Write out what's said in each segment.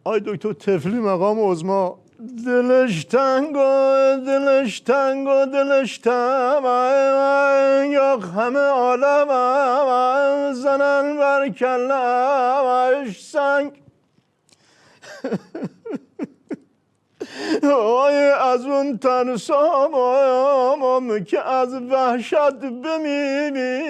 آی دکتر طفلی مقام عظما دلش تنگ دلش تنگ دلش تنگ یا همه عالم زنن بر کلمش سنگ آی از اون ترسام که از وحشت بمیره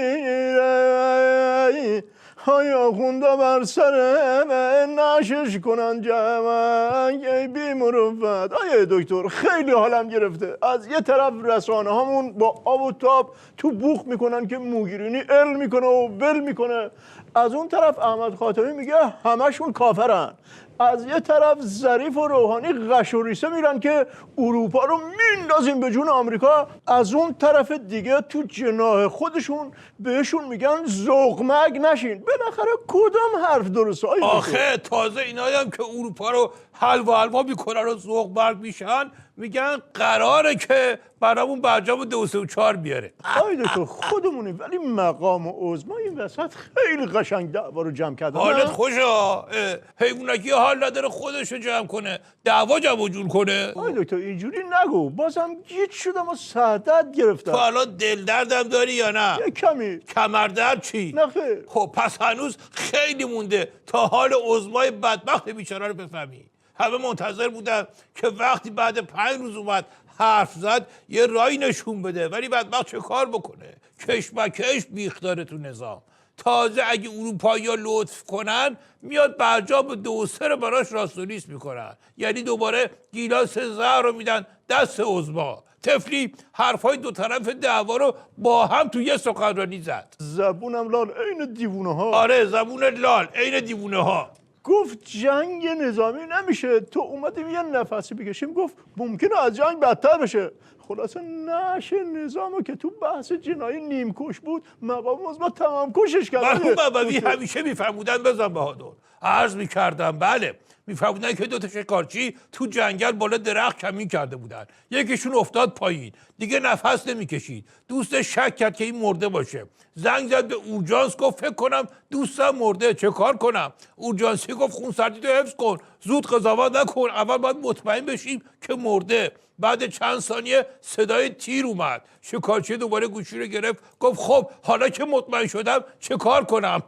های آخونده بر سر نشش کنن جمعک ای بی مروت. آیه دکتر خیلی حالم گرفته. از یه طرف رسانه هامون با آب و تاب تو بوخ میکنن که موگیرینی ال میکنه و ول میکنه، از اون طرف احمد خاتمی میگه همشون کافرن، از یه طرف ظریف و روحانی غش و ریسه میرن که اروپا رو میندازیم به جون آمریکا، از اون طرف دیگه تو جناح خودشون بهشون میگن ذوق‌مگ نشین. بالاخره کدام حرف درسته؟ آخه تازه اینایی هم که اروپا رو حلوا میکنن و ذوق‌مگ میشن میگن قراره که برامون برجام 2 3 و 4 بیاره. آی دکتر خودمونی، ولی مقام عظما این وسط خیلی قشنگ دعوا رو جمع کرده. حالت خوشا؟ حیوانکی حال نداره خودشو جمع کنه، دعوا جمع جور کنه. آی دکتر اینجوری نگو، بازم گیج شدم و سردرد گرفتم. تو الان دل دردم داری یا نه؟ یه کمی. کمردرد چی؟ نه خیر. خب پس هنوز خیلی مونده تا حال عظمای بدبخت بیچاره رو بفهمی. همه منتظر بودن که وقتی بعد 5 روز اومد حرف زد یه رای نشون بده، ولی بدبخت چه کار بکنه؟ کشمکش بیخ داره تو نظام. تازه اگه اروپایی‌ها لطف کنن میاد برجام 2 و 3 رو براش راستولیس میکنن، یعنی دوباره گیلاس زهر رو میدن دست عظما. طفلی حرفای دو طرف دعوا رو با هم تو یه سخنرانی زد. زبونم لال عین دیوونه ها. آره زبون لال عین دیوونه ها. گفت جنگ نظامی نمیشه، تو اومدیم یه نفسی بکشیم، گفت ممکنه از جنگ بدتر بشه. خلاصه نشه نظامو که تو بحث جنایی نیمکش بود مقام عظما تمام کشش کرد. مرحوم بابوی همیشه میفرمودن بزن بهادر. عرض میکردم بله، میفرمودن که 2 تا شکارچی تو جنگل بالا درخت کمین کرده بودن، یکیشون افتاد پایین دیگه نفس نمیکشید، دوستش شک کرد که این مرده باشه، زنگ زد به اورژانس گفت فکر کنم دوستم مرده، چه کار کنم؟ اورژانسی گفت خونسردی تو حفظ کن، زود قضاوت نکن، اول باید مطمئن بشیم که مرده. بعد چند ثانیه صدای تیر اومد، شکارچی دوباره گوشی رو گرفت گفت خب حالا که مطمئن شدم چه کار کنم؟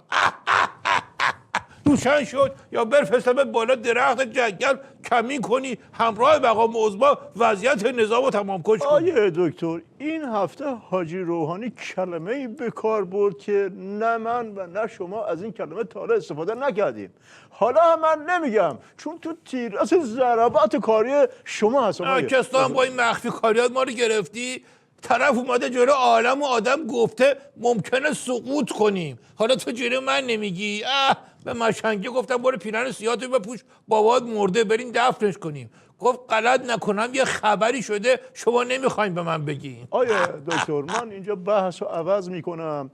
روشن شد یا برفرستمت بالا درخت جنگل کمین کنی همراه مقام عظما وضعیت نظام رو تمام کش کنی. آیه دکتر این هفته حاجی روحانی کلمه‌ای به کار برد که نه من و نه شما از این کلمه تا حالا استفاده نکردیم. حالا هم من نمیگم چون تو تیراس ضربات کاری شما هستم. کستان با این مخفی کاریات ما رو گرفتی، طرف اومده جلو عالم و آدم گفته ممکنه سقوط کنیم، حالا تو جلو من نمیگی؟ به مشنگه گفتم برو پیرن سیاهتو بپوش بابات مرده برین دفنش کنیم، گفت غلط نکنم یه خبری شده شما نمیخواین به من بگین. آیا دکتر من اینجا بحث رو عوض میکنم.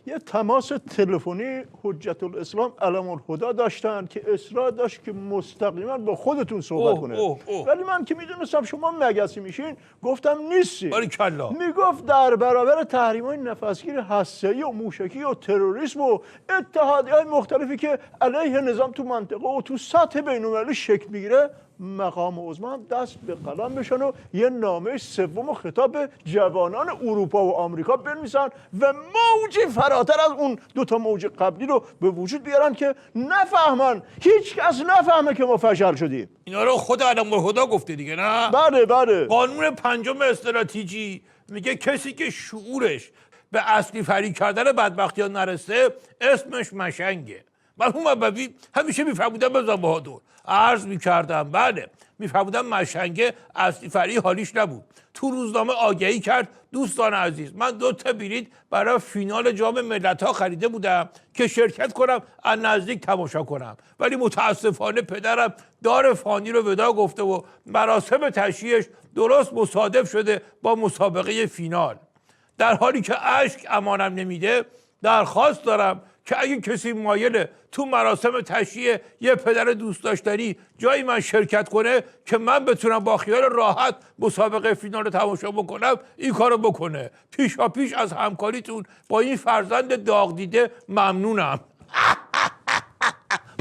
یه تماس تلفنی حجت الاسلام علم الهدا داشتن که اصرار داشت که مستقیما با خودتون صحبت کنه. ولی من که میدونستم شما مگسی میشین گفتم نیستی. باریکلا. میگفت در برابر تحریم‌های نفسگیر هسته‌ای و موشکی و تروریسم و اتحادیه‌های مختلفی که علیه نظام تو منطقه و تو سطح بین‌المللی شکل میگیره مقام عظما هم دست به قلم بشن و یه نامه سوم خطاب به جوانان اروپا و آمریکا بنویسن و موجی فراتر از اون 2 تا موج قبلی رو به وجود بیارن که نفهمن، هیچ کس نفهمه که ما فشل شدیم. اینا رو خود علم الهدا گفته دیگه نه؟ بله. قانون 5 استراتژی میگه کسی که شعورش به اصلی فری کردن بدبختی ها نرسه اسمش مشنگه. مرحوم بابوی همیشه میفرمودن بزن بهادر. عرض میکردم بله، میفرمودن مشنگه اصلی فری حالیش نبود. تو روزنامه آگهی کرد دوستان عزیز من 2 تا بلیط برای فینال جام ملت‌ها خریده بودم که شرکت کنم از نزدیک تماشا کنم، ولی متاسفانه پدرم دار فانی رو ودا گفته و مراسم تشییعش درست مصادف شده با مسابقه فینال. در حالی که اشک امانم نمیده درخواست دارم که اگه کسی مایله تو مراسم تشییع یه پدر دوست داشتنی جای من شرکت کنه که من بتونم با خیال راحت مسابقه فینال رو تماشا بکنم این کارو بکنه. پیشا پیش از همکاریتون با این فرزند داغ دیده ممنونم.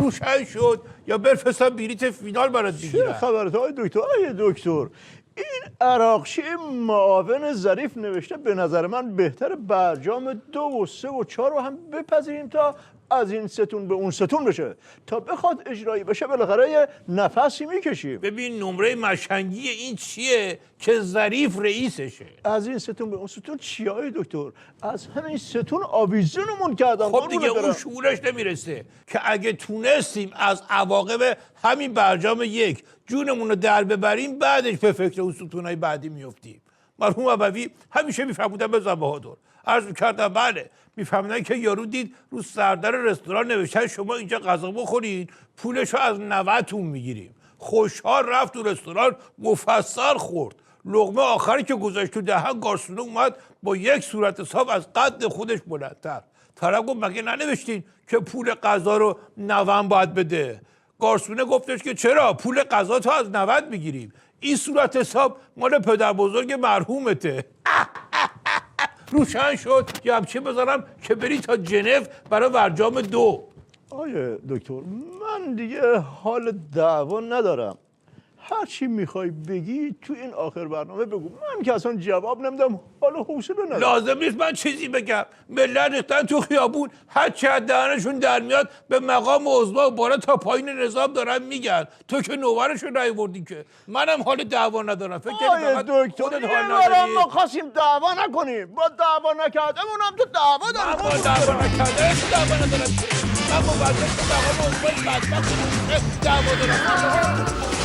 روشن شد یا بفرستم بلیت فینال برات چه بگیرم. خبرت آقای دکتر؟ آقای دکتر این عراقچی معاون ظریف نوشته به نظر من بهتر برجام 2 و 3 و 4 رو هم بپذیریم تا از این ستون به اون ستون بشه، تا بخواد اجرایی بشه بالاخره یه نفسی میکشیم. ببین نمره مشنگی این چیه که ظریف رئیسشه؟ از این ستون به اون ستون چیه آقای دکتر؟ از همین ستون آویزونمون کردن. خب دیگه اون شعورش نمیرسه که اگه تونستیم از عواقب همین برجام 1 جونمون رو در ببریم، بعدش به فکر اون ستونهای بعدی میفتیم. مرحوم ابوی همیشه میفرمودن به بهادر، عرض میکردم بله، میفهمیدن که یارو دید رو سردر رستوران نوشتن شما اینجا غذا بخورید پولش رو از 90تون میگیریم. خوشحال رفت تو رستوران، مفصل خورد. لقمه آخری که گذاشت تو دهن، گارسونه اومد با یک صورت حساب از قد خودش بلندتر. طرف گفت مگه ننوشتین که پول غذا رو 90 باید بده؟ گارسونه گفتش که چرا، پول غذا تو از 90 میگیریم. این صورت حساب مال پدر بزرگ مرحومته. روشن شد یه همچه بذارم که بری تا جنو برای برجام 2. آیه دکتر من دیگه حال دعوا ندارم، هر چی میخوای بگی تو این آخر برنامه بگو، من که اصلا جواب نمیدم، حالا حوصله ندارم. لازم نیست من چیزی بگم، ملت ریختن تو خیابون، هر چی از دهنشون در میاد به مقام عظما و بالا تا پایین نظام دارن میگن. تو که نوبرشو نیاوردی که. منم حال دعوا ندارم. فکر کنی آیه فقط دکتر خودت این حال بارم نداری؟ ما خواستیم دعوا نکنیم، با دعوا نکردمون هم تو دعوا دارم. من با دعوا نکردم دعوا ندارم. من با وضعیت مقام عظمای بدبخت دعوا دارم.